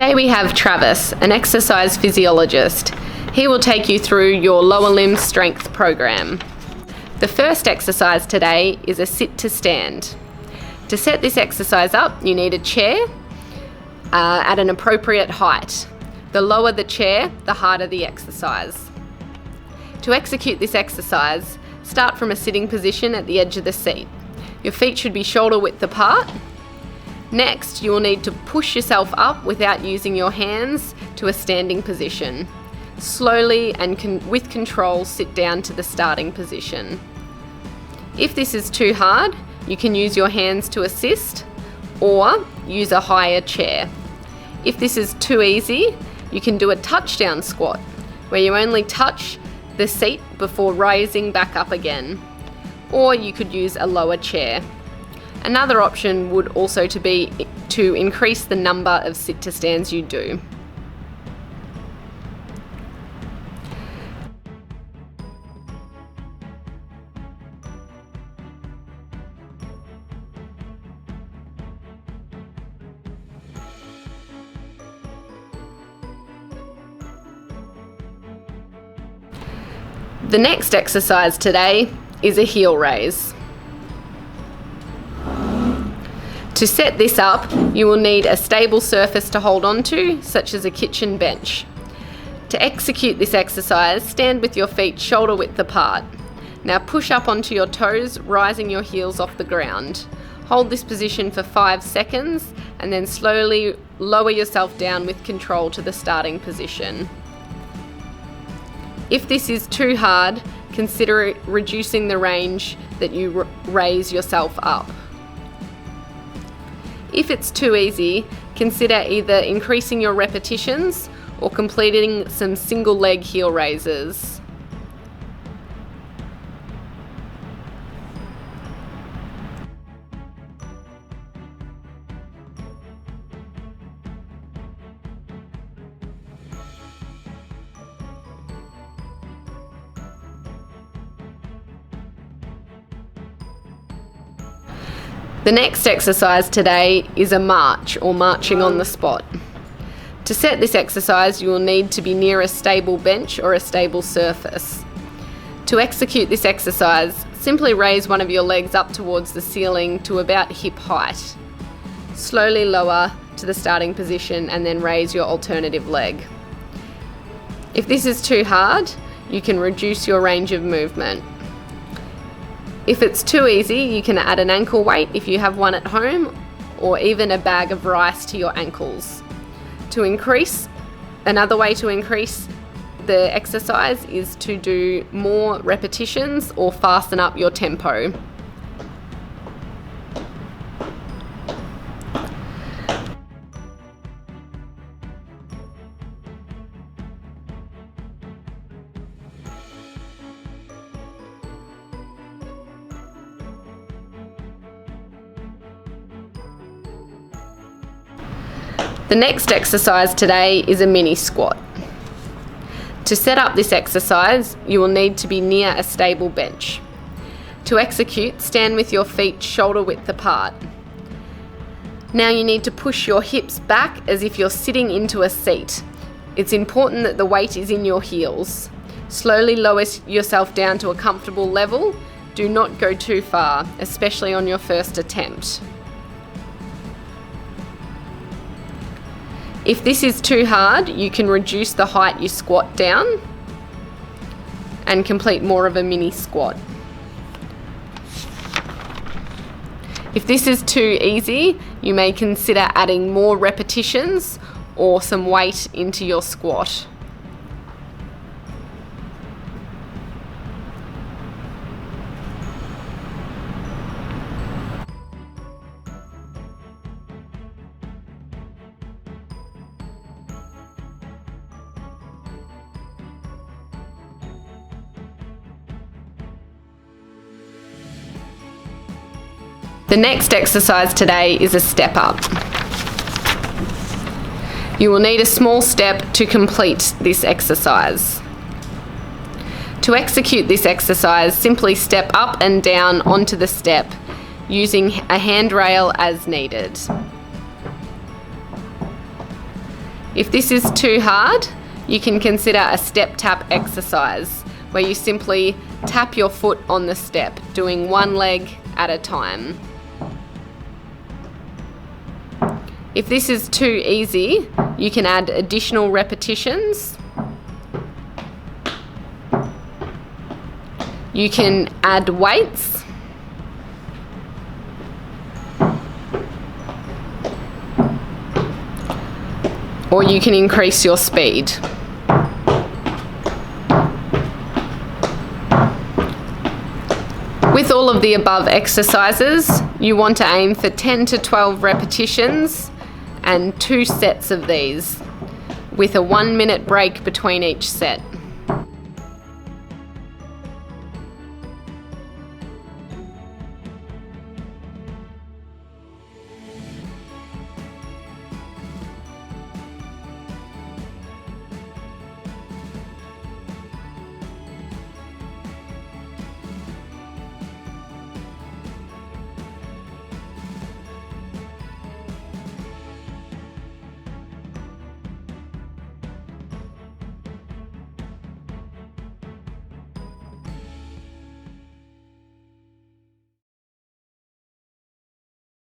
Today we have Travis, an exercise physiologist. He will take you through your lower limb strength program. The first exercise today is a sit to stand. To set this exercise up, you need a chair at an appropriate height. The lower the chair, the harder the exercise. To execute this exercise, start from a sitting position at the edge of the seat. Your feet should be shoulder width apart. Next, you will need to push yourself up without using your hands to a standing position. Slowly and with control, sit down to the starting position. If this is too hard, you can use your hands to assist or use a higher chair. If this is too easy, you can do a touchdown squat, where you only touch the seat before rising back up again. Or you could use a lower chair. Another option would also be to increase the number of sit to stands you do. The next exercise today is a heel raise. To set this up, you will need a stable surface to hold on to, such as a kitchen bench. To execute this exercise, stand with your feet shoulder width apart. Now push up onto your toes, rising your heels off the ground. Hold this position for 5 seconds and then slowly lower yourself down with control to the starting position. If this is too hard, consider reducing the range that you raise yourself up. If it's too easy, consider either increasing your repetitions or completing some single leg heel raises. The next exercise today is a march, or marching on the spot. To set this exercise, you will need to be near a stable bench or a stable surface. To execute this exercise, simply raise one of your legs up towards the ceiling to about hip height. Slowly lower to the starting position and then raise your alternative leg. If this is too hard, you can reduce your range of movement. If it's too easy, you can add an ankle weight if you have one at home, or even a bag of rice to your ankles. Another way to increase the exercise is to do more repetitions or fasten up your tempo. The next exercise today is a mini squat. To set up this exercise, you will need to be near a stable bench. To execute, stand with your feet shoulder width apart. Now you need to push your hips back as if you're sitting into a seat. It's important that the weight is in your heels. Slowly lower yourself down to a comfortable level. Do not go too far, especially on your first attempt. If this is too hard, you can reduce the height you squat down and complete more of a mini squat. If this is too easy, you may consider adding more repetitions or some weight into your squat. The next exercise today is a step up. You will need a small step to complete this exercise. To execute this exercise, simply step up and down onto the step using a handrail as needed. If this is too hard, you can consider a step tap exercise, where you simply tap your foot on the step, doing one leg at a time. If this is too easy, you can add additional repetitions. You can add weights. Or you can increase your speed. With all of the above exercises, you want to aim for 10 to 12 repetitions and 2 sets of these, with a 1-minute break between each set.